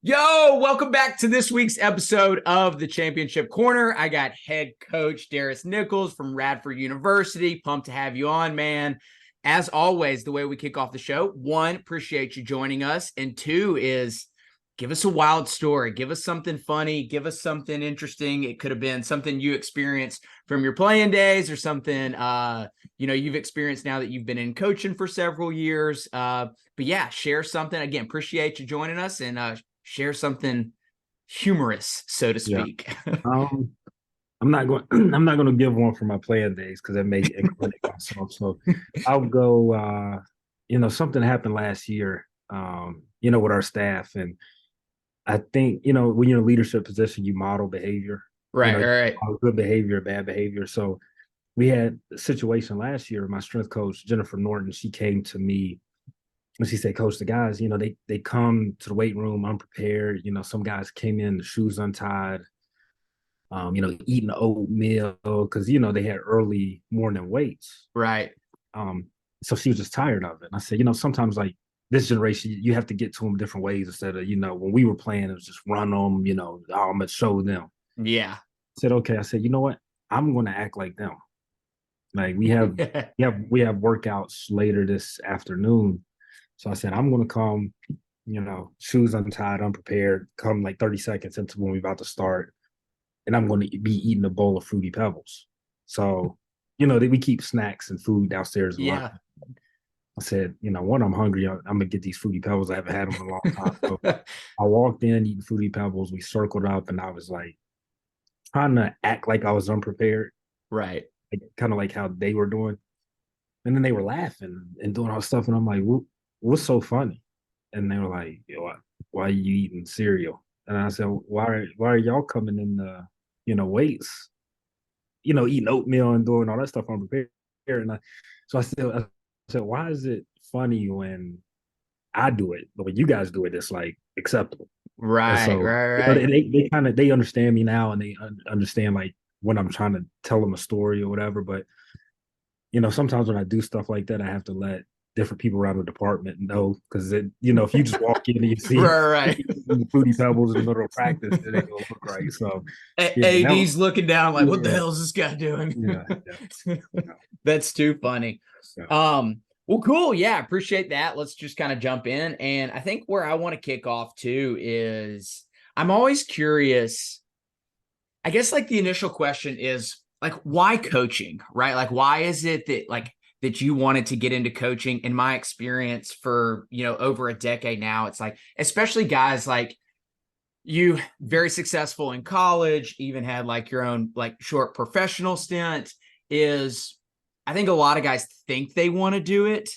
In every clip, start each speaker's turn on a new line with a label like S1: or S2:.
S1: Yo, welcome back to this week's episode of the Championship Corner. I got head coach Darris Nichols from Radford University. Pumped to have you on, man. As always, the way we kick off the show, one, appreciate you joining us. And two is give us a wild story. Give us something funny. Give us something interesting. It could have been something you experienced from your playing days or something you've experienced now that you've been in coaching for several years. But yeah, share something. Again, appreciate you joining us and share something humorous, so to speak.
S2: Yeah. I'm not going. I'm not going to give one for my playing days because that may incriminate myself. So I'll go. Something happened last year. With our staff, and I think when you're in a leadership position, you model behavior.
S1: Right.
S2: Good behavior, bad behavior. So we had a situation last year. My strength coach Jennifer Norton, she came to me. And she said, Coach, the guys, they come to the weight room unprepared. Some guys came in, the shoes untied, eating oatmeal because, they had early morning weights.
S1: Right.
S2: So she was just tired of it. And I said, sometimes like this generation, you have to get to them different ways instead of, when we were playing, it was just run them, I'm going to show them.
S1: Yeah.
S2: I said, okay. I said, you know what? I'm going to act like them. Like we have workouts later this afternoon. So I said, I'm going to come, shoes untied, unprepared, come like 30 seconds into when we're about to start. And I'm going to be eating a bowl of Fruity Pebbles. So, we keep snacks and food downstairs.
S1: Yeah.
S2: I said, one, I'm hungry. I'm going to get these Fruity Pebbles. I haven't had them in a long time. So I walked in eating Fruity Pebbles. We circled up and I was like trying to act like I was unprepared.
S1: Right.
S2: Kind of like how they were doing. And then they were laughing and doing all this stuff. And I'm like, what's so funny? And they were like, why are you eating cereal? And I said, why are y'all coming in the, weights, eating oatmeal and doing all that stuff unprepared? And I said, why is it funny when I do it, but when you guys do it, it's like acceptable.
S1: Right.
S2: So,
S1: Right.
S2: they understand me now and they understand like when I'm trying to tell them a story or whatever. But sometimes when I do stuff like that, I have to let different people around the department know because if you just walk in and you see
S1: Right.
S2: Fruity Pebbles in the middle of practice, it ain't gonna look right. So
S1: AD's looking down like, what the
S2: yeah,
S1: hell is this guy doing?
S2: yeah.
S1: That's too funny.
S2: Yeah.
S1: Well, cool. Yeah, appreciate that. Let's just kind of jump in. And I think where I want to kick off too is I'm always curious. I guess like the initial question is like, why coaching, right? Like, why is it that you wanted to get into coaching? In my experience for, over a decade now, it's like, especially guys like you, very successful in college, even had like your own like short professional stint is I think a lot of guys think they want to do it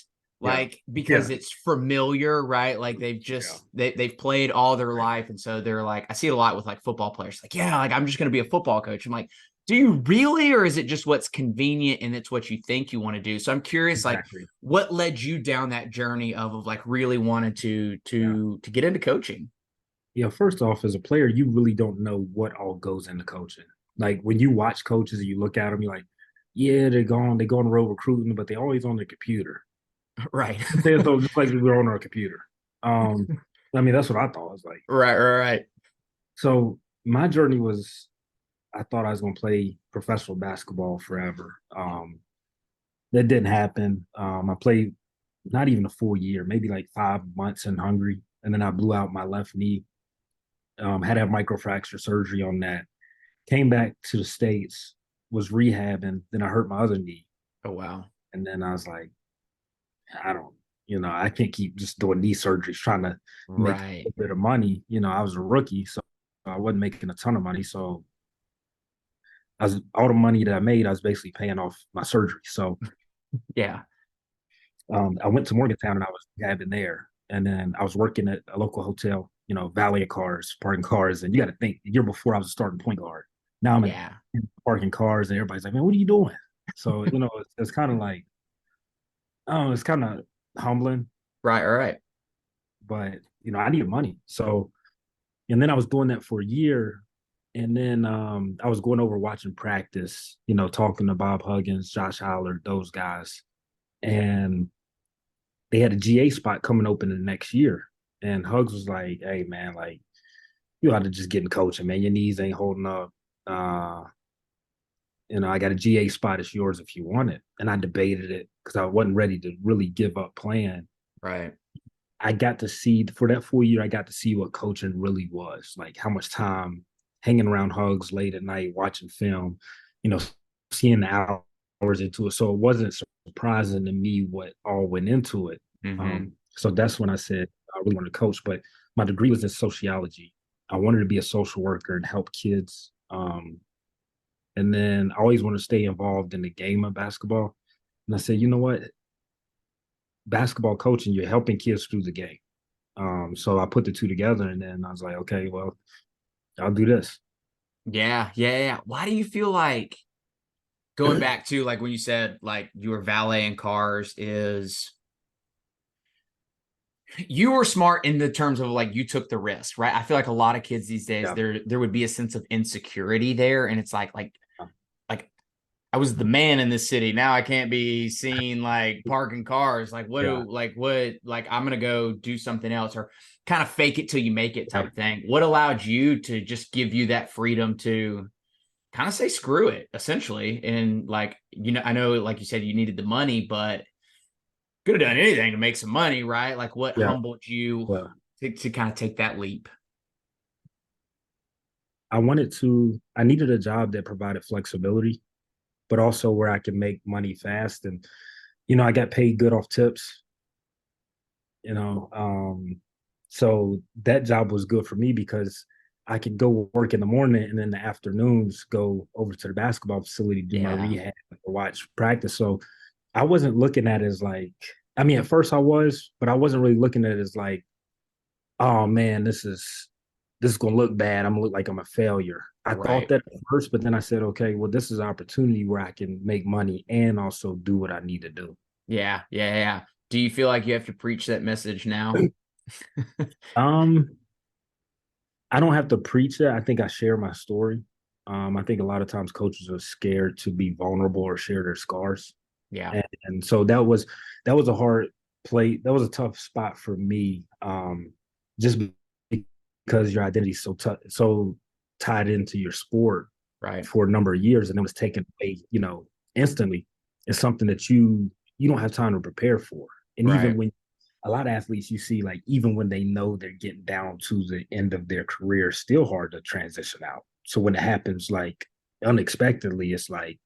S1: because it's familiar, right? Like they've played all their life. And so they're like, I see it a lot with like football players, like, yeah, like I'm just going to be a football coach. I'm like, do you really, or is it just what's convenient and it's what you think you want to do? So I'm curious,
S2: Exactly.
S1: like what led you down that journey of like really wanted to get into coaching?
S2: Yeah, first off, as a player, you really don't know what all goes into coaching. Like when you watch coaches and you look at them, you're like, yeah, they go on road recruiting, but they always on the computer.
S1: Right.
S2: So just like we were on our computer. I mean, that's what I thought. I was like,
S1: Right.
S2: so my journey was, I thought I was going to play professional basketball forever. That didn't happen. I played not even a full year, maybe like 5 months in Hungary, and then I blew out my left knee. Had to have microfracture surgery on that. Came back to the States, was rehabbing, then I hurt my other knee.
S1: Oh, wow.
S2: And then I was like, I don't, I can't keep just doing knee surgeries trying to make
S1: Right.
S2: a bit of money. I was a rookie, so I wasn't making a ton of money. So all the money that I made, I was basically paying off my surgery. So
S1: Yeah.
S2: I went to Morgantown and I was rehabbing there. And then I was working at a local hotel, valet cars, parking cars. And you got to think, the year before I was a starting point guard. Now I'm
S1: Yeah.
S2: parking cars and everybody's like, man, what are you doing? So, it's kind of like, oh, it's kind of humbling,
S1: Right.
S2: but, I needed money. So, and then I was doing that for a year. And then I was going over watching practice, talking to Bob Huggins, Josh Howler, those guys. And they had a GA spot coming open the next year. And Hugs was like, hey, man, like, you ought to just get in coaching, man. Your knees ain't holding up. Uh, I got a GA spot. It's yours if you want it. And I debated it because I wasn't ready to really give up playing.
S1: Right.
S2: I got to see for that full year, I got to see what coaching really was, like how much time hanging around hugs late at night, watching film, you know, seeing the hours into it. So it wasn't surprising to me what all went into it.
S1: Mm-hmm.
S2: So that's when I said I really wanted to coach. But my degree was in sociology. I wanted to be a social worker and help kids. And then I always wanted to stay involved in the game of basketball. And I said, you know what? Basketball coaching, you're helping kids through the game. So I put the two together, and then I was like, okay, well, I'll do this.
S1: Yeah, yeah, yeah. Why do you feel like going back to like when you said like you were valeting cars is you were smart in the terms of like you took the risk, right? I feel like a lot of kids these days
S2: Yeah.
S1: there would be a sense of insecurity there, and it's like I was the man in this city. Now I can't be seen like parking cars. Like
S2: Yeah.
S1: like I'm gonna go do something else or kind of fake it till you make it
S2: Yeah.
S1: type thing. What allowed you to just give you that freedom to kind of say screw it, essentially? And like, I know like you said you needed the money, but could have done anything to make some money, right? Like what
S2: Yeah.
S1: humbled you
S2: Well,
S1: to kind of take that leap?
S2: I needed a job that provided flexibility, but also where I could make money fast. And, I got paid good off tips, you know. So that job was good for me because I could go work in the morning and then the afternoons go over to the basketball facility, do my
S1: Yeah,
S2: rehab, watch practice. So I wasn't looking at it as like, I mean, at first I was, but I wasn't really looking at it as like, oh man, this is gonna look bad. I'm gonna look like I'm a failure. I thought
S1: right.
S2: that at first, but then I said, okay, well, this is an opportunity where I can make money and also do what I need to do.
S1: Yeah, yeah, yeah. Do you feel like you have to preach that message now?
S2: Um, I don't have to preach it. I think I share my story. I think a lot of times coaches are scared to be vulnerable or share their scars.
S1: Yeah,
S2: And so that was a hard play. That was a tough spot for me. Just because your identity is so tied into your sport
S1: right,
S2: for a number of years and it was taken away, instantly. It's something that you don't have time to prepare for. And even
S1: right.
S2: when a lot of athletes you see, like even when they know they're getting down to the end of their career, still hard to transition out. So when it happens like unexpectedly, it's like,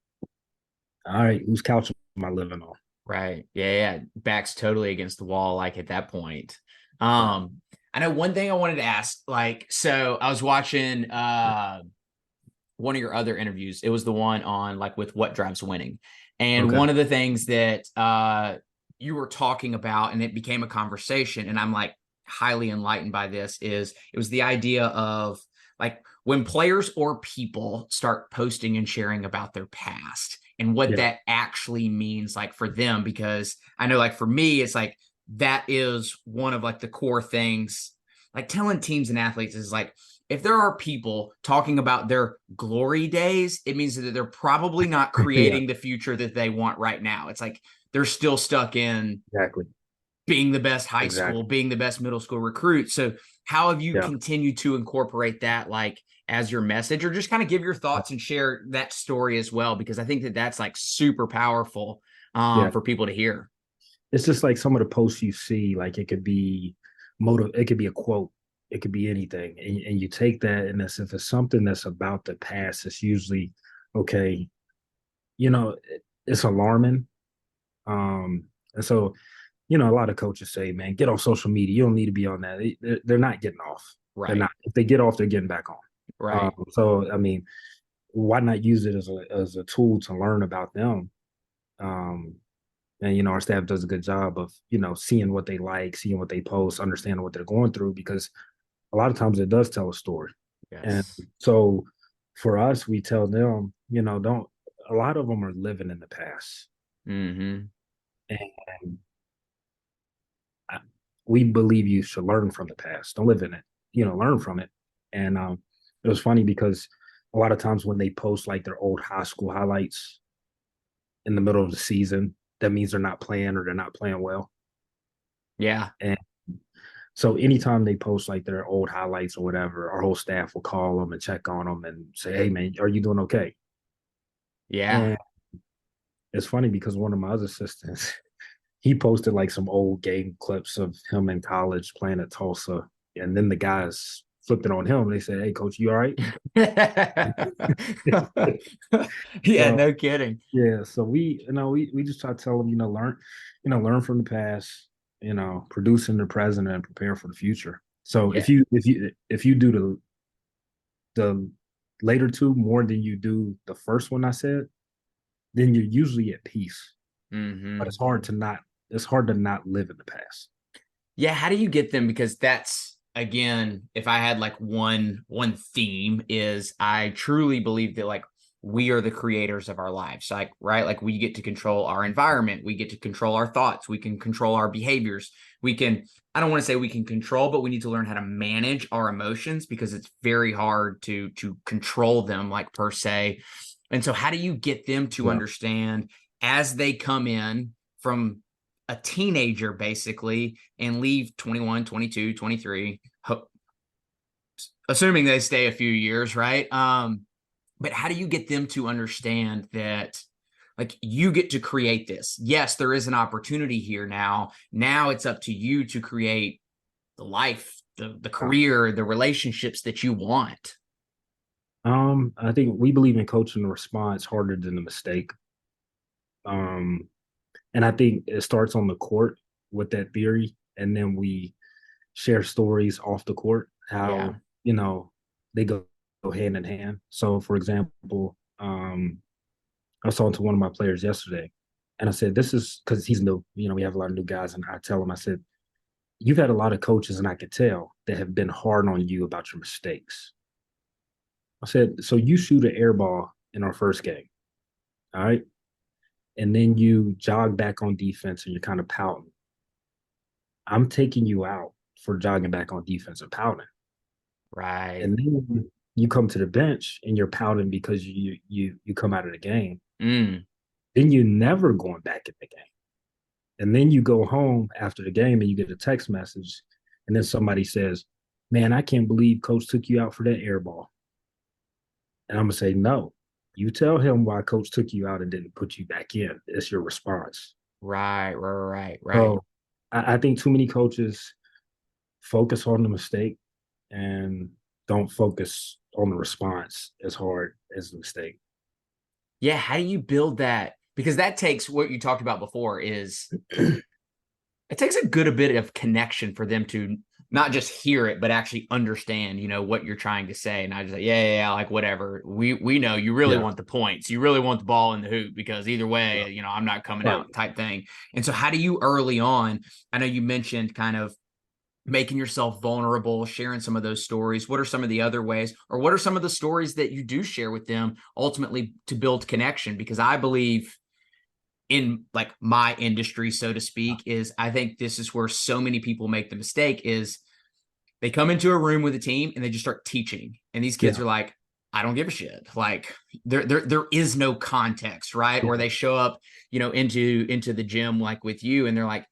S2: all right, whose couch am I living on?
S1: Right. Yeah, yeah. Back's totally against the wall, like at that point.
S2: Yeah.
S1: I know one thing I wanted to ask, like, so I was watching one of your other interviews. It was the one on like with what drives winning. And
S2: Okay.
S1: one of the things that you were talking about, and it became a conversation, and I'm like highly enlightened by this, is it was the idea of like when players or people start posting and sharing about their past and what
S2: Yeah.
S1: that actually means like for them. Because I know like for me, it's like that is one of like the core things, like telling teams and athletes is like, if there are people talking about their glory days, it means that they're probably not
S2: Yeah.
S1: creating the future that they want right now. It's like they're still stuck in
S2: Exactly.
S1: being the best high school,
S2: Exactly.
S1: being the best middle school recruit. So, how have you
S2: Yeah.
S1: continued to incorporate that like as your message, or just kind of give your thoughts and share that story as well? Because I think that that's like super powerful
S2: Yeah.
S1: for people to hear.
S2: It's just like some of the posts you see, like it could be it could be a quote, it could be anything. And you take that and if it's something that's about the past, it's usually okay, it's alarming. And so, a lot of coaches say, man, get off social media. You don't need to be on that. They're not getting off. They're
S1: Right.
S2: not. If they get off, they're getting back on.
S1: Right.
S2: So I mean, why not use it as a tool to learn about them? And our staff does a good job of seeing what they like, seeing what they post, understanding what they're going through because a lot of times it does tell a story. And
S1: Yes.
S2: so for us, we tell them, don't. A lot of them are living in the past,
S1: Mm-hmm.
S2: and we believe you should learn from the past. Don't live in it. Learn from it. And it was funny because a lot of times when they post like their old high school highlights in the middle of the season, that means they're not playing or they're not playing well.
S1: Yeah.
S2: And So anytime they post like their old highlights or whatever, our whole staff will call them and check on them and say, "Hey, man, are you doing okay?"
S1: Yeah.
S2: And it's funny because one of my other assistants, he posted like some old game clips of him in college playing at Tulsa, and then the guys flipped it on him. And they said, "Hey, coach, you all right?"
S1: Yeah,
S2: So
S1: no kidding.
S2: yeah, so we just try to tell them, learn from the past, produce in the present and prepare for the future. So
S1: Yeah.
S2: if you do the later two more than you do the first one I said, then you're usually at peace. But
S1: Hmm.
S2: it's hard to not live in the past.
S1: Yeah, how do you get them? Because that's again, if I had like one theme is I truly believe that like we are the creators of our lives. Like, right? Like we get to control our environment, we get to control our thoughts, we can control our behaviors. We can, I don't want to say we can control, but we need to learn how to manage our emotions because it's very hard to control them, like per se. And so how do you get them to
S2: Yeah.
S1: understand as they come in from a teenager basically and leave 21, 22, 23, assuming they stay a few years, right? But how do you get them to understand that like you get to create this? Yes, there is an opportunity here now. Now it's up to you to create the life, the
S2: Yeah.
S1: career, the relationships that you want.
S2: I think we believe in coaching the response harder than the mistake. Um, and I think it starts on the court with that theory, and then we share stories off the court,
S1: Yeah.
S2: how, they go hand in hand. So, for example, I was talking to one of my players yesterday, and I said, this is because he's new. We have a lot of new guys, and I tell him, I said, you've had a lot of coaches, and I could tell that have been hard on you about your mistakes. I said, so you shoot an air ball in our first game, all right? And then you jog back on defense and you're kind of pouting. I'm taking you out for jogging back on defense and pouting.
S1: Right.
S2: And then you come to the bench and you're pouting because you come out of the game.
S1: Mm.
S2: Then you're never going back in the game. And then you go home after the game and you get a text message, and then somebody says, "Man, I can't believe coach took you out for that air ball." And I'm gonna say, "No, you tell him why coach took you out and didn't put you back in. It's your response."
S1: Right, right, right.
S2: So I think too many coaches focus on the mistake and don't focus on the response as hard as the mistake.
S1: Yeah, how do you build that? Because that takes what you talked about before is it takes a good a bit of connection for them to not just hear it, but actually understand, what you're trying to say. And I just like, yeah, like whatever. We know you really
S2: Yeah,
S1: want the points. You really want the ball in the hoop because either
S2: yeah,
S1: way, I'm not coming
S2: right.
S1: out type thing. And so how do you early on? I know you mentioned kind of making yourself vulnerable, sharing some of those stories. What are some of the other ways, or what are some of the stories that you do share with them ultimately to build connection? Because I believe in like my industry, so to speak, is I think this is where so many people make the mistake is they come into a room with a team and they just start teaching. And these kids
S2: Yeah,
S1: are like, I don't give a shit. Like there is no context, right?
S2: yeah,
S1: Or they show up, into the gym like with you and they're like,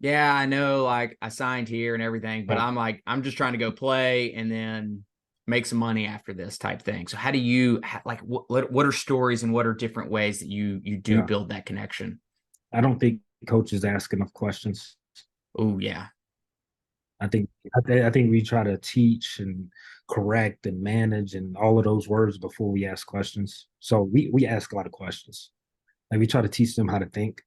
S1: yeah, I know, like I signed here and everything, but
S2: yeah.
S1: I'm like, I'm just trying to go play and then make some money after this type thing. So how do you like what are stories and what are different ways that you do
S2: Yeah.
S1: build that connection?
S2: I don't think coaches ask enough questions.
S1: Oh yeah.
S2: I think we try to teach and correct and manage and all of those words before we ask questions. So we ask a lot of questions. Like we try to teach them how to think,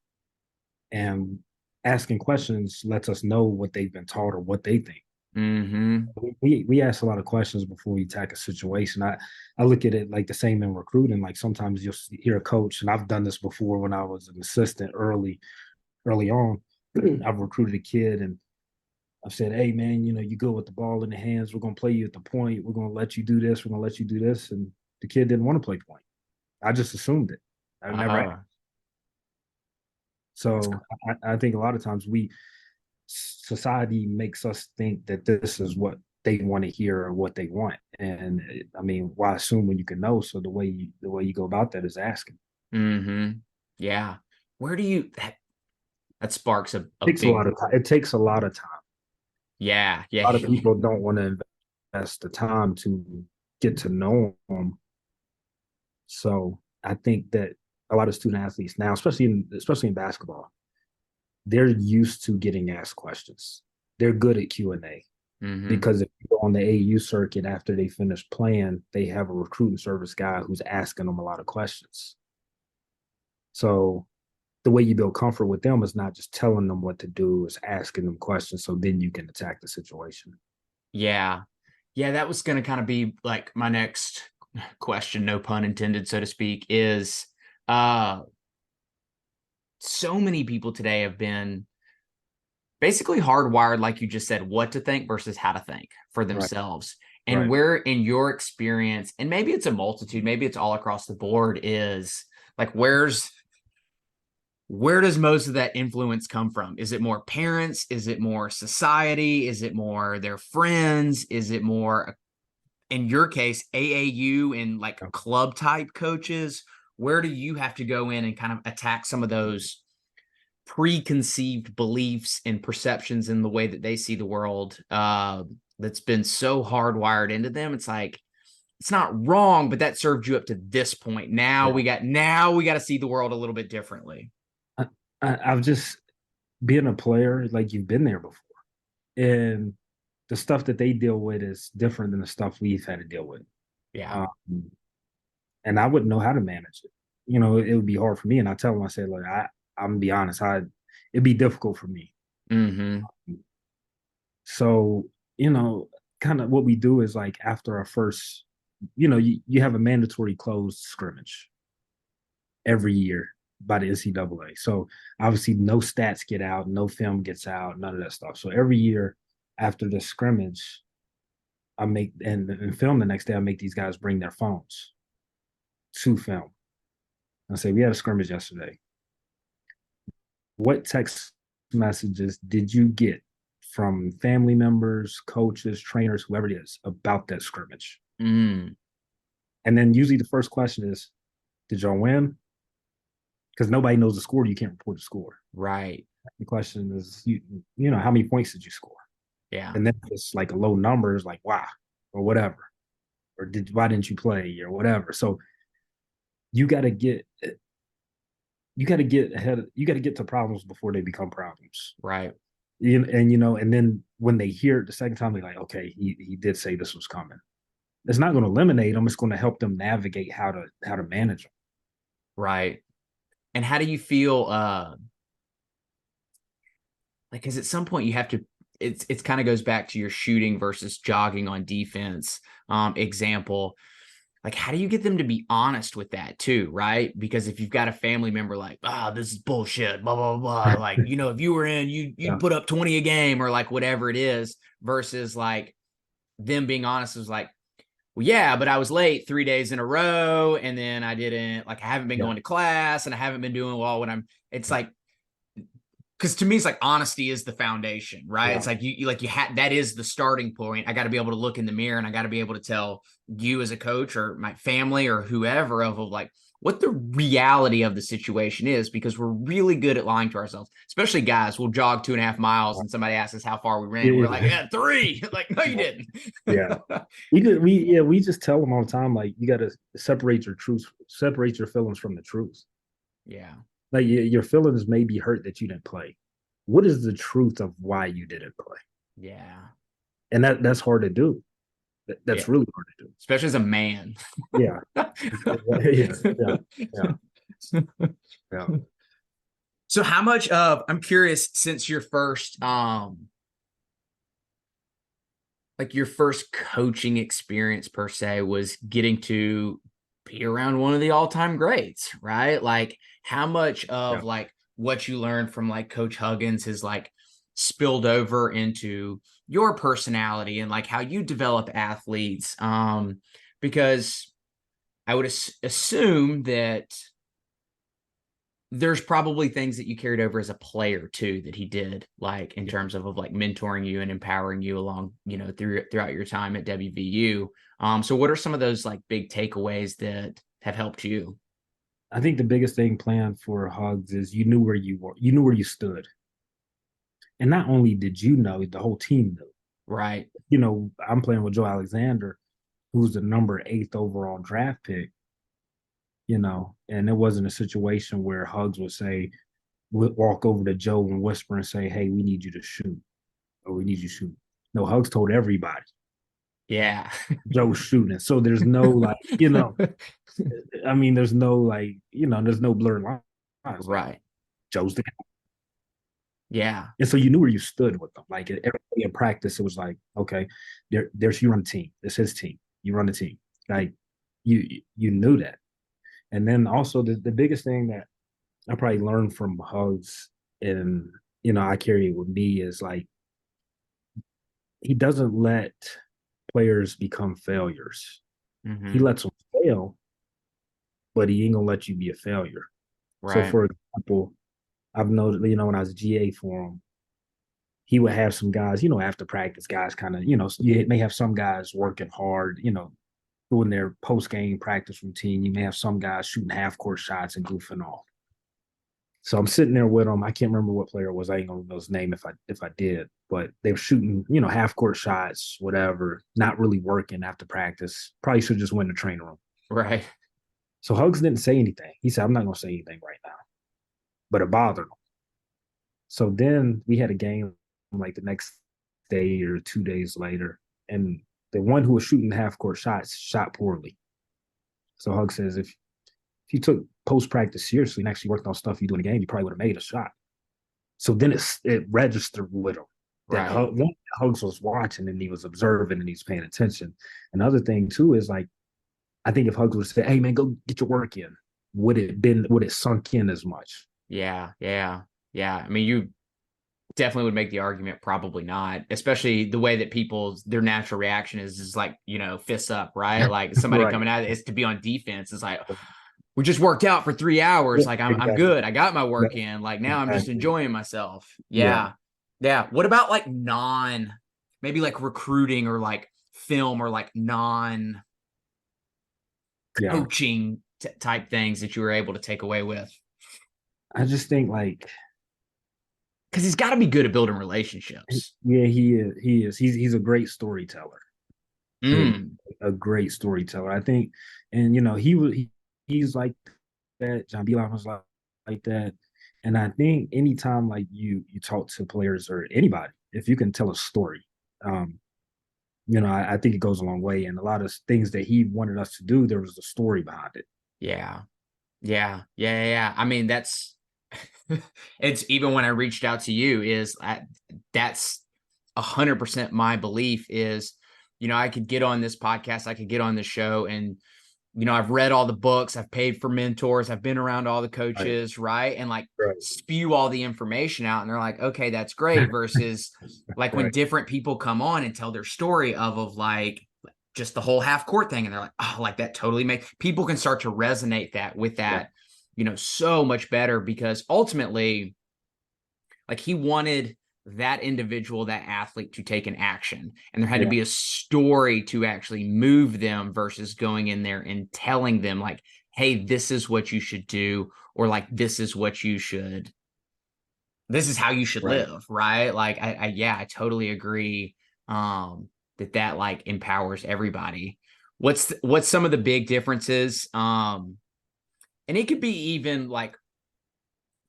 S2: and asking questions lets us know what they've been taught or what they think.
S1: Mm-hmm.
S2: We ask a lot of questions before we attack a situation. I look at it like the same in recruiting. Like sometimes you'll hear a coach, and I've done this before when I was an assistant early on. I've recruited a kid and I've said, "Hey man, you go with the ball in the hands. We're gonna play you at the point. We're gonna let you do this. We're gonna let you do this." And the kid didn't want to play point. I just assumed it. I never asked.
S1: Uh,
S2: So I think a lot of times society makes us think that this is what they want to hear or what they want. And I mean, why assume when you can know? So the way you go about that is asking.
S1: mm-hmm. Yeah. Where do you that sparks a
S2: It takes a
S1: big
S2: lot of time. It takes a lot of time.
S1: Yeah,
S2: A
S1: yeah,
S2: lot of people don't want to invest the time to get to know them. So I think that a lot of student athletes now, especially in basketball, they're used to getting asked questions. They're good at Q&A
S1: hmm
S2: because if you go on the AU circuit after they finish playing, they have a recruiting service guy who's asking them a lot of questions. So the way you build comfort with them is not just telling them what to do, is asking them questions so then you can attack the situation.
S1: yeah, yeah. That was going to kind of be like my next question, no pun intended, so to speak, is uh so many people today have been basically hardwired, like you just said, what to think versus how to think for
S2: Right.
S1: themselves. And
S2: Right.
S1: where in your experience, and maybe it's a multitude, maybe it's all across the board, is like where does most of that influence come from? Is it more parents? Is it more society? Is it more their friends? Is it more, in your case, AAU and like club type coaches? Where do you have to go in and kind of attack some of those preconceived beliefs and perceptions in the way that they see the world, that's been so hardwired into them? It's like, it's not wrong, but that served you up to this point.
S2: Yeah.
S1: Now we got to see the world a little bit differently.
S2: I've just been a player, like you've been there before. And the stuff that they deal with is different than the stuff we've had to deal with.
S1: Yeah.
S2: Um, and I wouldn't know how to manage it. It would be hard for me. And I tell them, I say, look, I'm gonna be honest, it'd be difficult for me.
S1: Mm-hmm.
S2: So, kind of what we do is like after our first, you have a mandatory closed scrimmage every year by the NCAA. So obviously no stats get out, no film gets out, none of that stuff. So every year after the scrimmage, I make and film the next day, I make these guys bring their phones to film. I say, we had a scrimmage yesterday. What text messages did you get from family members, coaches, trainers, whoever it is, about that scrimmage?
S1: Mm,
S2: And then usually the first question is, did y'all win? Because nobody knows the score. You can't report the score.
S1: right.
S2: The question is, how many points did you score?
S1: Yeah.
S2: And then it's like a low number is like, wow, or whatever. Or why didn't you play or whatever? So you got to get ahead. You got to get to problems before they become problems.
S1: Right.
S2: And then when they hear it the second time, they're like, okay, he did say this was coming. It's not going to eliminate them. It's going to help them navigate how to manage them.
S1: Right. And how do you feel, like, because at some point you have to, it's kind of goes back to your shooting versus jogging on defense example. Like, how do you get them to be honest with that too, right? Because if you've got a family member like, this is bullshit, blah blah blah, like, if you were in, you'd
S2: Yeah.
S1: put up 20 a game or like whatever it is, versus like them being honest is like, well, yeah, but I was late 3 days in a row, and then I didn't, like, I haven't been
S2: Yeah.
S1: going to class, and I haven't been doing well when I'm. It's like, because to me, it's like honesty is the foundation, right?
S2: Yeah.
S1: It's like you had, that is the starting point. I got to be able to look in the mirror, and I got to be able to tell you as a coach or my family or whoever of like what the reality of the situation is, because we're really good at lying to ourselves, especially guys. We'll jog 2.5 miles and somebody asks us how far we ran. We're like,
S2: Yeah.
S1: yeah, 3. Like, no, you didn't.
S2: Yeah. We just tell them all the time, like, you got to separate your feelings from the truth.
S1: Yeah.
S2: Like, your feelings may be hurt that you didn't play. What is the truth of why you didn't play?
S1: Yeah.
S2: And that's hard to do. That's
S1: Yeah.
S2: really hard to do.
S1: Especially as a man.
S2: Yeah. Yeah. Yeah. Yeah. Yeah.
S1: So how much of, I'm curious, since your first like your first coaching experience per se was getting to be around one of the all-time greats, right? Like, how much
S2: Yeah.
S1: of like what you learned from like Coach Huggins has like spilled over into your personality and like how you develop athletes? Because I would assume that there's probably things that you carried over as a player too that he did, like in terms of like mentoring you and empowering you along, throughout your time at WVU. So what are some of those like big takeaways that have helped you?
S2: I think the biggest thing planned for Hugs is you knew where you were, you knew where you stood. And not only did you know, the whole team knew.
S1: Right.
S2: I'm playing with Joe Alexander, who's the number 8th overall draft pick, and it wasn't a situation where Hugs would say, walk over to Joe and whisper and say, hey, we need you to shoot, or we need you to shoot. No, Hugs told everybody
S1: Yeah.
S2: Joe's shooting. So there's no like, I mean, there's no like, there's no blurred lines. Like
S1: Right.
S2: Joe's the guy.
S1: Yeah.
S2: And so you knew where you stood with them. Like every day in practice, it was like, okay, there's you run the team. It's his team. You run the team. Like you knew that. And then also the biggest thing that I probably learned from Hugs, and I carry it with me, is like he doesn't let players become failures. He
S1: Mm-hmm.
S2: lets them fail, but he ain't gonna let you be a failure. So
S1: Right.
S2: for example, I've noticed, when I was GA for him, he would have some guys, after practice, guys kind of, you may have some guys working hard, doing their post game practice routine. You may have some guys shooting half court shots and goofing off. So I'm sitting there with them. I can't remember what player it was. I ain't gonna know his name if I did, but they were shooting, half court shots, whatever, not really working after practice. Probably should just went in the training room.
S1: Right.
S2: So Hugs didn't say anything. He said, I'm not gonna say anything right now. But it bothered him. So then we had a game like the next day or 2 days later, and the one who was shooting half court shots shot poorly. So Hug says, if you took post practice seriously and actually worked on stuff you do in the game, you probably would have made a shot. So then it registered with him that
S1: Right.
S2: Hugs was watching and he was observing and he's paying attention. Another thing too is like, I think if Hugs would have said, "Hey man, go get your work in," would it sunk in as much?
S1: Yeah. Yeah. Yeah. I mean, you definitely would make the argument probably not, especially the way that their natural reaction is like, fists up, right? Like somebody
S2: Right.
S1: coming at it is to be on defense. It's like, we just worked out for 3 hours.
S2: Yeah,
S1: Like I'm
S2: exactly.
S1: good. I got my
S2: Yeah,
S1: work in. Like now I'm just
S2: exactly.
S1: enjoying myself.
S2: Yeah.
S1: Yeah. Yeah. What about like maybe like recruiting or like film or like non
S2: Yeah.
S1: coaching type things that you were able to take away with?
S2: I just think like,
S1: Because he's got to be good at building relationships.
S2: yeah, he is. He's a great storyteller.
S1: Mm,
S2: A great storyteller. I think, and he's like that. John Beeline was like that. And I think anytime like you talk to players or anybody, if you can tell a story, um, I think it goes a long way. And a lot of things that he wanted us to do, there was a story behind it.
S1: yeah. Yeah. Yeah. Yeah. I mean, it's even when I reached out to you that's 100% my belief is, I could get on this podcast, I could get on this show and, I've read all the books, I've paid for mentors, I've been around all the
S2: Right.
S1: coaches, right? And like
S2: Right.
S1: spew all the information out and they're like, okay, that's great. Versus like when
S2: Right.
S1: different people come on and tell their story of like just the whole half court thing. And they're like, oh, like that totally makes people can start to resonate that with
S2: Yeah.
S1: that, so much better because ultimately like he wanted that individual, that athlete to take an action. And there had to
S2: Yeah.
S1: be a story to actually move them versus going in there and telling them, like, hey, this is what you should do, or like, this is how you should
S2: Right.
S1: live. Right. Like, yeah, I totally agree. That like empowers everybody. What's some of the big differences? And it could be even like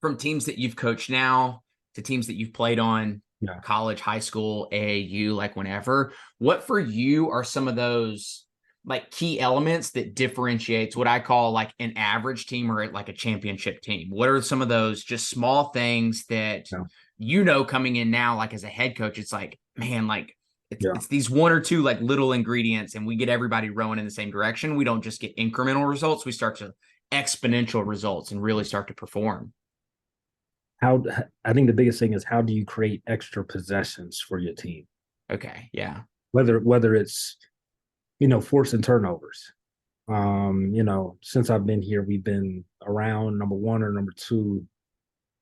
S1: from teams that you've coached now to teams that you've played on
S2: Yeah.
S1: college, high school, AAU, like whenever, what for you are some of those like key elements that differentiates what I call like an average team or like a championship team? What are some of those just small things that,
S2: Yeah.
S1: coming in now, like as a head coach, it's like, man, like
S2: Yeah.
S1: it's these one or two like little ingredients and we get everybody rowing in the same direction. We don't just get incremental results. We start to exponential results and really start to perform.
S2: How I think the biggest thing is, how do you create extra possessions for your team?
S1: Okay. Yeah.
S2: Whether it's forcing turnovers. Since I've been here, we've been around number one or number two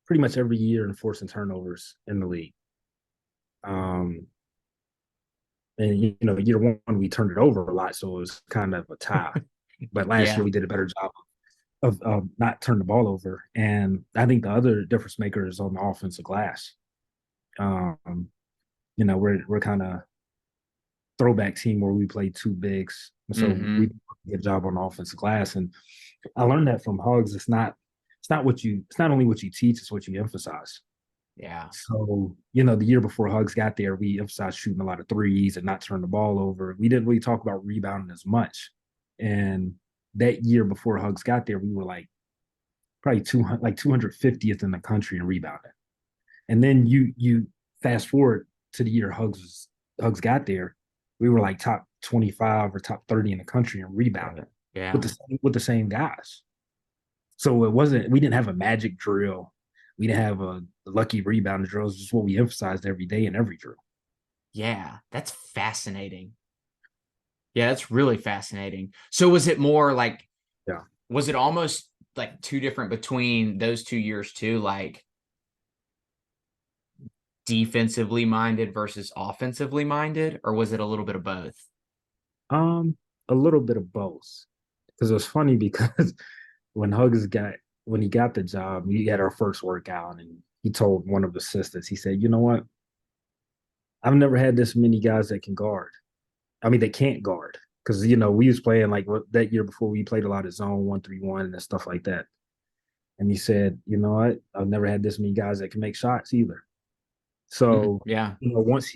S2: pretty much every year in forcing turnovers in the league. Um, and year one we turned it over a lot, so it was kind of a tie. But last year
S1: Yeah.
S2: we did a better job of not turning the ball over. And I think the other difference maker is on the offensive glass. Um, we're kind of throwback team where we play two bigs. So we
S1: Mm-hmm.
S2: do a good job on the offensive glass. And I learned that from Hugs. It's not only what you teach, it's what you emphasize.
S1: Yeah.
S2: So, the year before Hugs got there, we emphasized shooting a lot of threes and not turn the ball over. We didn't really talk about rebounding as much. And that year before Hugs got there, we were like probably 200, like 250th in the country in rebounding. And then you fast forward to the year Hugs got there, we were like top 25 or top 30 in the country in rebounding with
S1: Yeah.
S2: the same guys. So we didn't have a magic drill. We didn't have a lucky rebound drill. It's just what we emphasized every day in every drill.
S1: Yeah. That's fascinating. Yeah, that's really fascinating. So was it more like,
S2: Yeah.
S1: was it almost like two different between those 2 years too, like defensively minded versus offensively minded, or was it a little bit of both?
S2: Um, a little bit of both. Because it was funny because when Hugs got when he got the job, we had our first workout and he told one of the assistants, he said, you know what? I've never had this many guys that can guard. I mean, they can't guard because we was playing like that year before we played a lot of zone 1-3-1 and stuff like that. And he said, you know what? I've never had this many guys that can make shots either.
S1: Mm,
S2: So
S1: yeah.
S2: once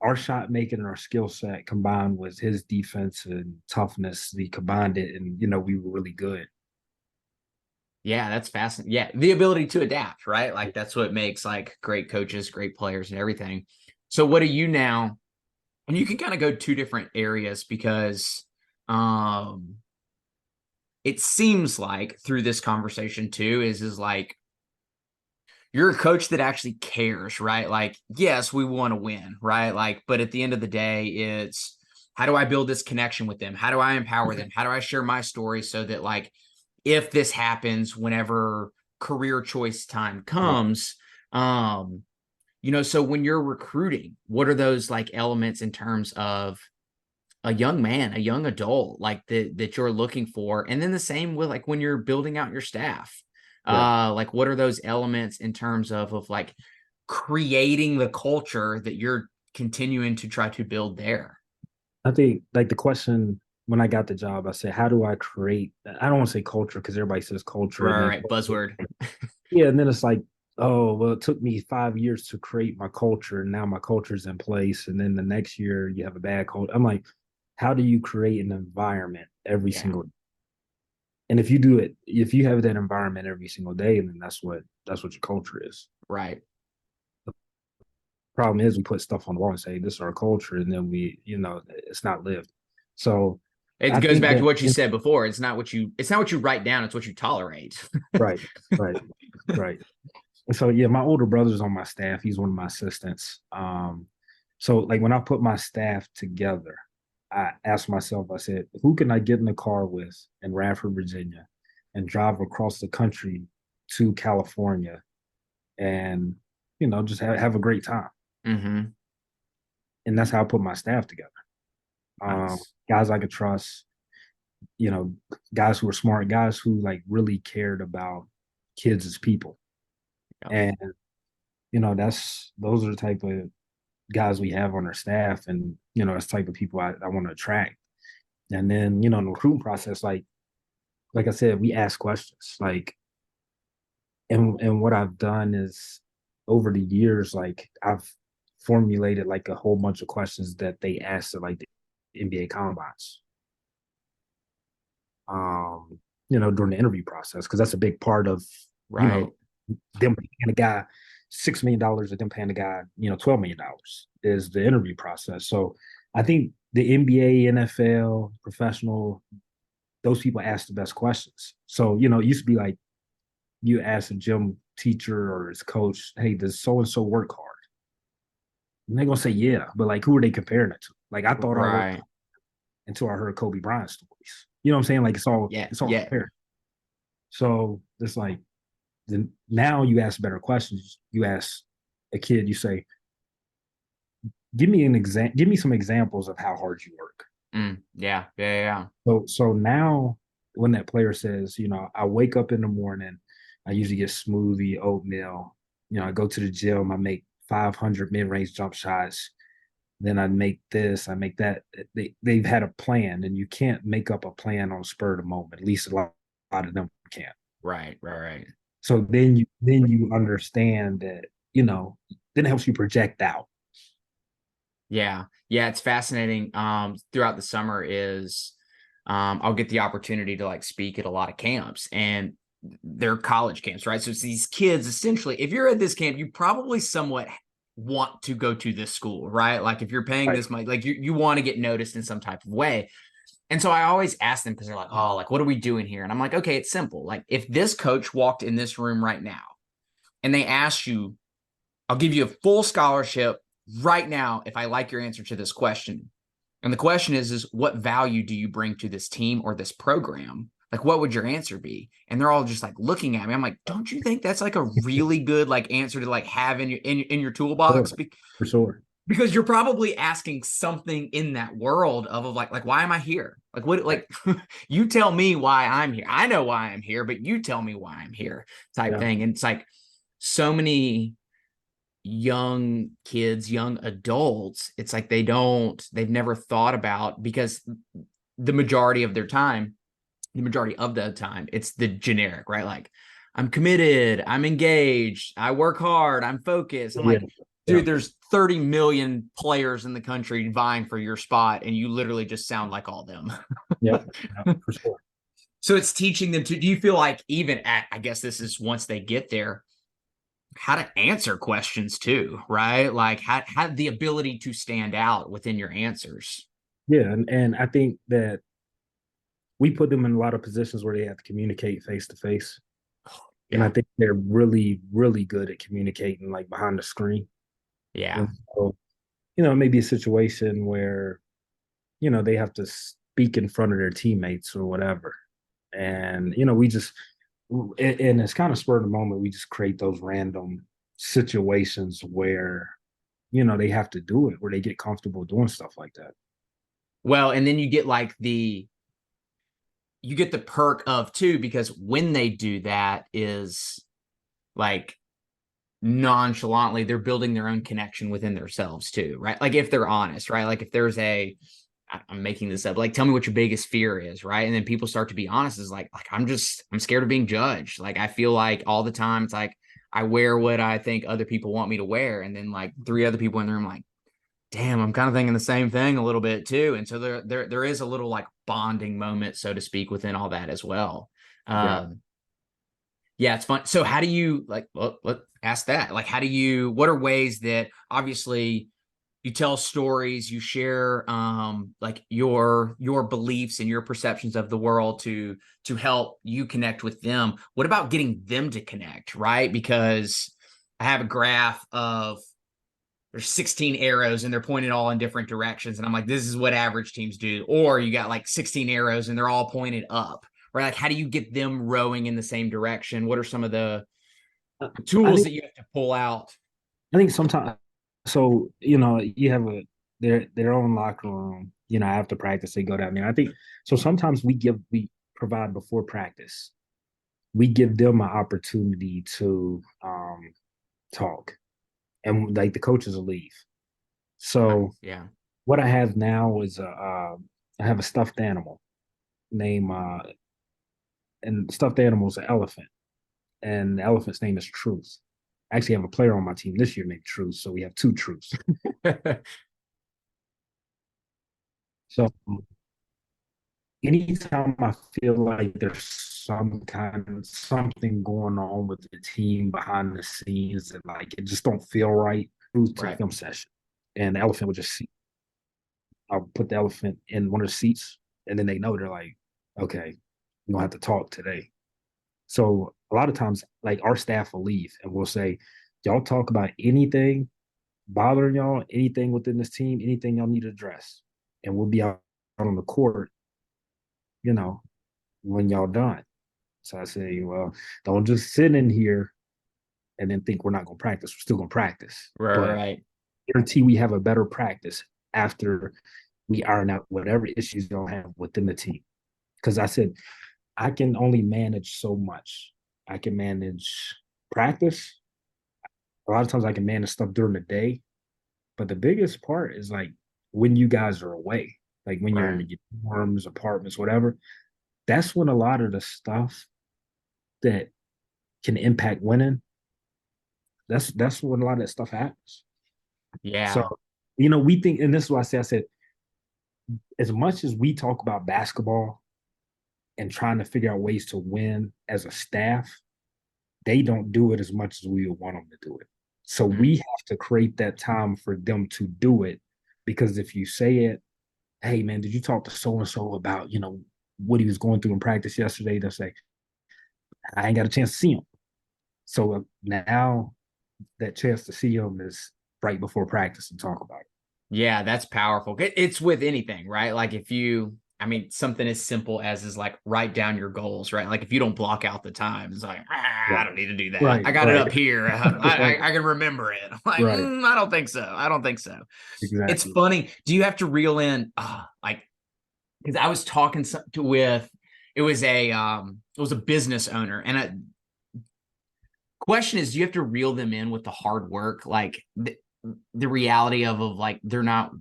S2: our shot making and our skill set combined with his defense and toughness, we combined it, and we were really good.
S1: Yeah, that's fascinating. Yeah, the ability to adapt, right? Like that's what makes like great coaches, great players, and everything. So, what are you now? And you can kind of go two different areas because um it seems like through this conversation too is like you're a coach that actually cares, right? Like, yes, we want to win, right? Like, but at the end of the day, it's how do I build this connection with them? How do I empower them? How do I share my story so that, like, if this happens whenever career choice time
S2: Right.
S1: comes, um, so when you're recruiting, what are those like elements in terms of a young man, a young adult, like that you're looking for? And then the same with like when you're building out your staff.
S2: Yeah.
S1: Like what are those elements in terms of like creating the culture that you're continuing to try to build there?
S2: I think like the question when I got the job, I said, how do I create? I don't want to say culture because everybody says culture, and
S1: Right,
S2: then
S1: right, buzzword.
S2: yeah, and then it's like, oh, well, it took me 5 years to create my culture, and now my culture's in place. And then the next year you have a bad culture. I'm like, how do you create an environment every
S1: Yeah,
S2: single? And if you do it, if you have that environment every single day, then that's what your culture is.
S1: right.
S2: Problem is, we put stuff on the wall and say this is our culture, and then it's not lived. So
S1: It
S2: I
S1: goes
S2: think
S1: back to
S2: that
S1: what you said before. It's not what you write down, it's what you tolerate.
S2: right, right, right. And so yeah, my older brother's on my staff. He's one of my assistants. So like when I put my staff together, I asked myself, I said, who can I get in the car with in Radford, Virginia, and drive across the country to California and just have a great time.
S1: Mm-hmm.
S2: And that's how I put my staff together.
S1: Nice.
S2: Guys I could trust, you know, guys who are smart, guys who like really cared about kids as people.
S1: Yep.
S2: And those are the type of guys we have on our staff, and that's the type of people I want to attract. And then in the recruiting process, like I said, we ask questions. Like, and what I've done is over the years, like I've formulated like a whole bunch of questions that they asked at like the NBA combines. During the interview process, because that's a big part of you
S1: Right.
S2: know them paying a guy $6 million or them paying a guy $12 million is the interview process. So I think the NBA, NFL, professional, those people ask the best questions. So it used to be like you ask a gym teacher or his coach, "Hey, does so and so work hard?" And they're gonna say, "Yeah," but like, who are they comparing it to? Like, I thought I worked
S1: Right.
S2: until I heard Kobe Bryant stories. You know what I'm saying? Like, it's all
S1: Yeah.
S2: it's all
S1: Yeah.
S2: compared. So it's like then now you ask better questions. You ask a kid, you say, give me some examples of how hard you work.
S1: Yeah. Yeah. Yeah.
S2: So now when that player says, I wake up in the morning, I usually get smoothie, oatmeal, I go to the gym, I make 500 mid-range jump shots. Then I make this, I make that. They've had a plan, and you can't make up a plan on spur of the moment. At least a lot of them can't.
S1: Right, right, right.
S2: So then you understand that, then it helps you project out.
S1: Yeah. Yeah, it's fascinating. Throughout the summer is I'll get the opportunity to like speak at a lot of camps, and they're college camps, right? So it's these kids essentially, if you're at this camp, you probably somewhat want to go to this school, right? Like if you're paying
S2: Right.
S1: this money, like you want to get noticed in some type of way. And so I always ask them because they're like, oh, like, what are we doing here? And I'm like, okay, it's simple. Like if this coach walked in this room right now and they asked you, I'll give you a full scholarship right now if I like your answer to this question. And the question is what value do you bring to this team or this program? Like, what would your answer be? And they're all just like looking at me. I'm like, don't you think that's like a really good like answer to like have in your toolbox?
S2: Sure. For sure.
S1: Because you're probably asking something in that world of like why am I here? Like what
S2: Right.
S1: like you tell me why I'm here. I know why I'm here, but you tell me why I'm here type
S2: Yeah.
S1: thing. And it's like so many young kids, young adults, it's like they've never thought about because the majority of their time, the majority of the time, it's the generic, right? Like, I'm committed, I'm engaged, I work hard, I'm focused. I'm
S2: Yeah.
S1: like,
S2: Yeah.
S1: dude, there's 30 million players in the country vying for your spot, and you literally just sound like all them.
S2: Yep. Yeah, for sure.
S1: So it's teaching them to, do you feel like even at, I guess this is once they get there, how to answer questions too, right? Like how the ability to stand out within your answers.
S2: Yeah. And I think that we put them in a lot of positions where they have to communicate face to face. And I
S1: Yeah.
S2: think they're really, really good at communicating like behind the screen.
S1: Yeah.
S2: And so, it may be a situation where, they have to speak in front of their teammates or whatever. And, we just, and it's kind of spur of the moment. We just create those random situations where, they have to do it, where they get comfortable doing stuff like that.
S1: Well, and then you get like you get the perk of too, because when they do that is like nonchalantly, they're building their own connection within themselves too, right? Like if they're honest, right? Like if there's I'm making this up, like tell me what your biggest fear is, right? And then people start to be honest, is like I'm scared of being judged. Like I feel like all the time it's like I wear what I think other people want me to wear, and then like three other people in the room like, damn, I'm kind of thinking the same thing a little bit too. And so there is a little like bonding moment, so to speak, within all that as well.
S2: Yeah.
S1: Um, yeah, it's fun. So how do you like, well, let ask that. Like, how do you, what are ways that obviously you tell stories, you share like your beliefs and your perceptions of the world to help you connect with them. What about getting them to connect, right? Because I have a graph of there's 16 arrows and they're pointed all in different directions. And I'm like, this is what average teams do. Or you got like 16 arrows and they're all pointed up, right? Like, how do you get them rowing in the same direction? What are some of the
S2: I
S1: tools
S2: think
S1: that you have to pull out?
S2: I think sometimes, so you have their own locker room. After practice they go down there. I think so. Sometimes we provide before practice. We give them an opportunity to talk, and like the coaches will leave. So
S1: Yeah.
S2: what I have now is I have a stuffed animal named and stuffed animal is an elephant, and the elephant's name is Truth. I actually have a player on my team this year named Truth, so we have two Truths. So anytime I feel like there's something going on with the team behind the scenes and like it just don't feel right, move to the
S1: Right.
S2: film session. And the elephant would just see. I'll put the elephant in one of the seats, and then they know they're like, okay, we don't have to talk today. So a lot of times, like our staff will leave and we'll say, y'all talk about anything bothering y'all, anything within this team, anything y'all need to address. And we'll be out on the court, you know, when y'all done. So I say, well, don't just sit in here and then think we're not going to practice. We're still going to practice,
S1: Right.
S2: but
S1: Right.
S2: guarantee we have a better practice after we iron out whatever issues y'all have within the team. Because I said, I can only manage so much. I can manage practice. A lot of times I can manage stuff during the day, but the biggest part is like when you guys are away, like when you're in
S1: Right.
S2: your dorms, apartments, whatever. That's when a lot of the stuff that can impact winning. That's when a lot of that stuff happens. So,
S1: Yeah.
S2: we think, and this is why I said, as much as we talk about basketball and trying to figure out ways to win as a staff, they don't do it as much as we would want them to do it. So we
S1: Mm.
S2: have to create that time for them to do it. Because if you say it, hey man, did you talk to so and so about, what he was going through in practice yesterday? They'll say, I ain't got a chance to see him. So now that chance to see him is right before practice and talk about it.
S1: Yeah, that's powerful. It's with anything, right? Like if you, I mean, something as simple as is like write down your goals, right? Like if you don't block out the time, it's like, I
S2: Right.
S1: don't need to do that.
S2: Right.
S1: I got it
S2: Right.
S1: up here. I can remember it. I'm like,
S2: Right.
S1: I don't think so. I don't think so. It's
S2: Exactly.
S1: funny. Do you have to reel in, like, because I was talking with, it was a business owner, and question is, do you have to reel them in with the hard work, like the reality of like they're not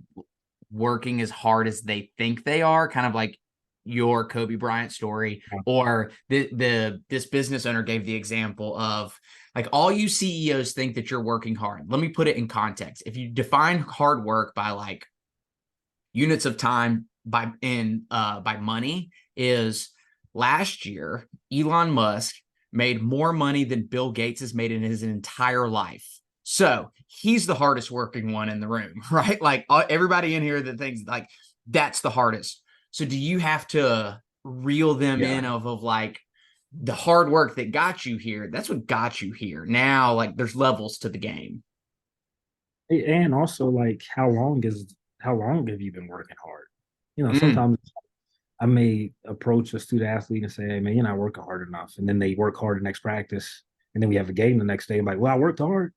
S1: working as hard as they think they are, kind of like your Kobe Bryant story, or this business owner gave the example of like all you CEOs think that you're working hard. Let me put it in context. If you define hard work by like units of time by money, is last year Elon Musk made more money than Bill Gates has made in his entire life. So he's the hardest working one in the room, right? Like everybody in here that thinks like that's the hardest. So do you have to reel them
S2: Yeah.
S1: in of like the hard work that got you here? That's what got you here. Now, like there's levels to the game.
S2: And also like how long have you been working hard?
S1: Mm,
S2: Sometimes I may approach a student athlete and say, hey man, you're not working hard enough. And then they work hard the next practice. And then we have a game the next day. I'm like, well, I worked hard.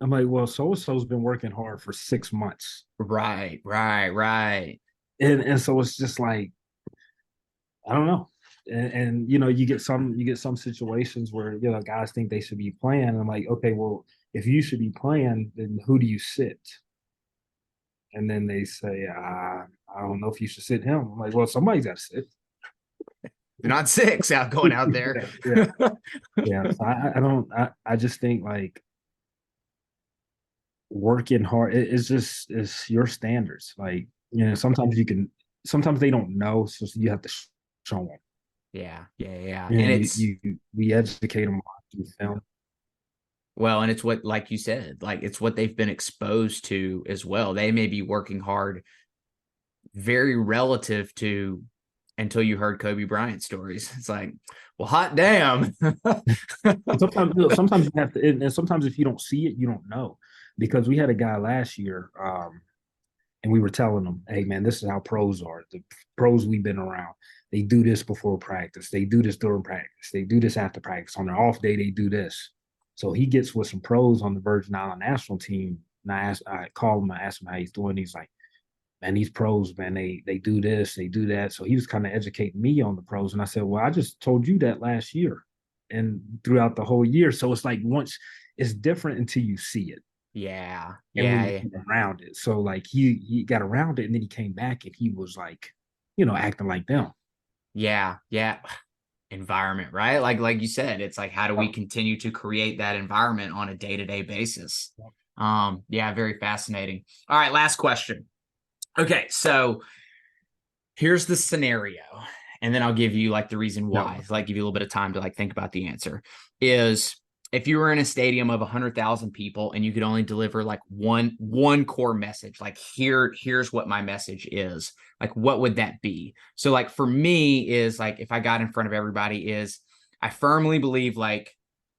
S2: I'm like, well, so and so's been working hard for 6 months.
S1: right, right, right.
S2: And so it's just like, I don't know. And you get some situations where guys think they should be playing. And I'm like, okay, well, if you should be playing, then who do you sit? And then they say, I don't know if you should sit him. I'm like, well, somebody's got to sit.
S1: They're not six out going out there.
S2: Yeah, yeah, yeah. So I don't. I just think like working hard. It's your standards. Like sometimes you can. Sometimes they don't know, so you have to show them.
S1: Yeah, yeah, yeah. And
S2: And
S1: it's
S2: we educate them through film.
S1: well, and it's what, like you said, like it's what they've been exposed to as well. They may be working hard, very relative to until you heard Kobe Bryant stories. It's like, well, hot damn.
S2: And sometimes you have to, and sometimes if you don't see it, you don't know. Because we had a guy last year, and we were telling them, hey man, this is how pros are. The pros we've been around, they do this before practice, they do this during practice, they do this after practice. On their off day, they do this. So he gets with some pros on the Virgin Island national team. And I called him, I asked him how he's doing. He's like, man, these pros, man, they do this, they do that. So he was kind of educating me on the pros. And I said, well, I just told you that last year and throughout the whole year. So it's like once it's different until you see it
S1: Yeah,
S2: and when you
S1: yeah,
S2: get around it. So like he got around it and then he came back and he was like, acting like them.
S1: yeah, yeah. Environment, right? Like you said, it's like how do we continue to create that environment on a day-to-day basis? Yeah, very fascinating. All right, last question. Okay, so here's the scenario, and then I'll give you like the reason
S2: No.
S1: why, like give you a little bit of time to like think about the answer. Is if you were in a stadium of 100,000 people and you could only deliver like one core message, like here's what my message is, like what would that be? So like for me is like if I got in front of everybody, is I firmly believe like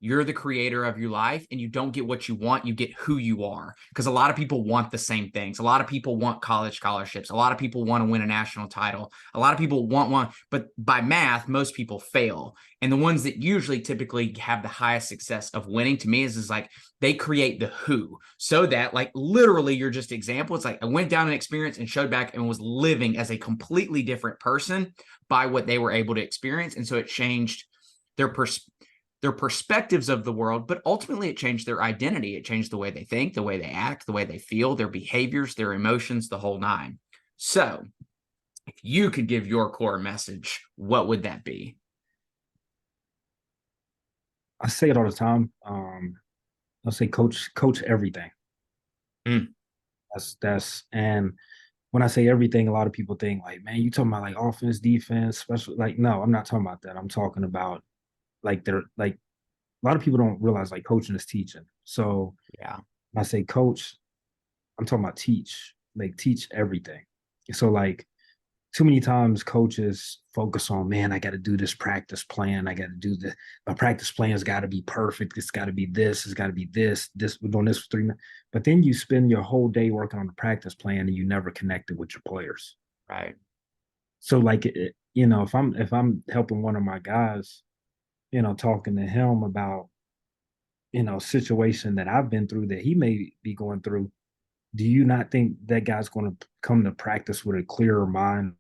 S1: you're the creator of your life and you don't get what you want, you get who you are. Because a lot of people want the same things. A lot of people want college scholarships. A lot of people want to win a national title. A lot of people want one, but by math, most people fail. And the ones that usually typically have the highest success of winning to me is like they create the who, so that like literally you're just example. It's like I went down an experience and showed back and was living as a completely different person by what they were able to experience. And so it changed their their perspectives of the world, but ultimately it changed their identity. It changed the way they think, the way they act, the way they feel, their behaviors, their emotions, the whole nine. So if you could give your core message, what would that be?
S2: I say it all the time. I'll say coach everything.
S1: Mm,
S2: That's and when I say everything, a lot of people think like, man, you talking about like offense, defense, special. Like, no, I'm not talking about that. I'm talking about like they're like a lot of people don't realize like coaching is teaching. So
S1: yeah.
S2: when I say coach, I'm talking about teach, like teach everything. So like too many times coaches focus on, man, I got to do this practice plan. I got to do the my practice plan has got to be perfect. It's got to be this. It's got to be this. This we're doing this for 3 minutes. But then you spend your whole day working on the practice plan and you never connected with your players.
S1: Right.
S2: So like if I'm helping one of my guys, talking to him about situation that I've been through that he may be going through, do you not think that guy's going to come to practice with a clearer mind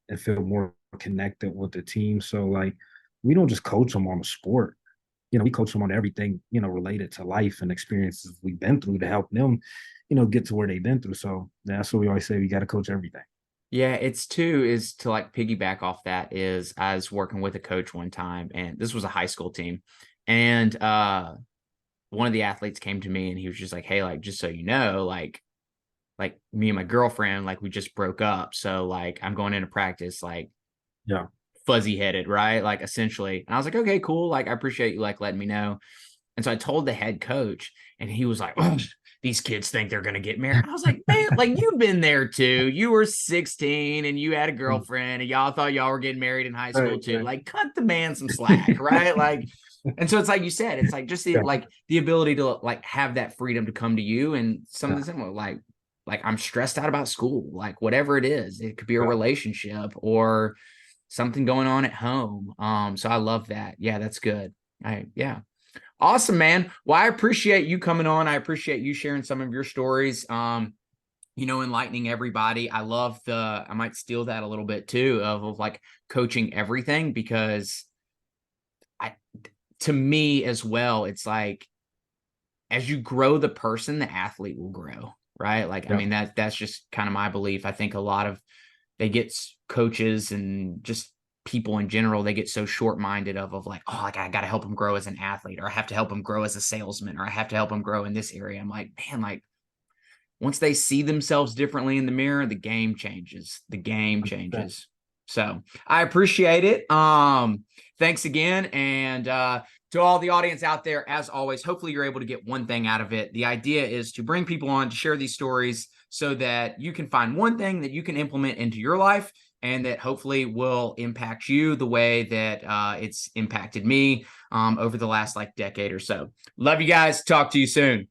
S2: and feel more connected with the team? So like we don't just coach them on the sport. We coach them on everything, related to life and experiences we've been through to help them, get to where they've been through. So that's what we always say. We got to coach everything.
S1: Yeah, it's too is to like piggyback off that is I was working with a coach one time and this was a high school team. And one of the athletes came to me and he was just like, hey, like, just so you know, like me and my girlfriend, like we just broke up. So like I'm going into practice, like
S2: Yeah.
S1: fuzzy headed, right? Like essentially. And I was like, okay, cool. Like I appreciate you like letting me know. And so I told the head coach and he was like, oh, these kids think they're going to get married. I was like, man, like you've been there too. You were 16 and you had a girlfriend and y'all thought y'all were getting married in high school
S2: Right,
S1: too.
S2: right.
S1: Like cut the man some slack, right? Like, and so it's like you said, it's like just the,
S2: Yeah,
S1: like the ability to like have that freedom to come to you and
S2: yeah,
S1: something similar, like I'm stressed out about school, like whatever it is, it could be a
S2: yeah.
S1: relationship or something going on at home. So I love that. Yeah, that's good. Yeah. Awesome, man. Well, I appreciate you coming on. I appreciate you sharing some of your stories. Enlightening everybody. I might steal that a little bit too of like coaching everything because I, to me as well, it's like as you grow the person, the athlete will grow, right? Like, I
S2: Yeah.
S1: mean, that's just kind of my belief. I think a lot of they get coaches and just people in general, they get so short-minded of like, oh, like I got to help them grow as an athlete, or I have to help them grow as a salesman, or I have to help them grow in this area. I'm like, man, like once they see themselves differently in the mirror, the game changes. The game
S2: 100%.
S1: changes. So I appreciate it. Thanks again. And to all the audience out there, as always, hopefully you're able to get one thing out of it. The idea is to bring people on to share these stories so that you can find one thing that you can implement into your life and that hopefully will impact you the way that it's impacted me over the last like decade or so. Love you guys. Talk to you soon.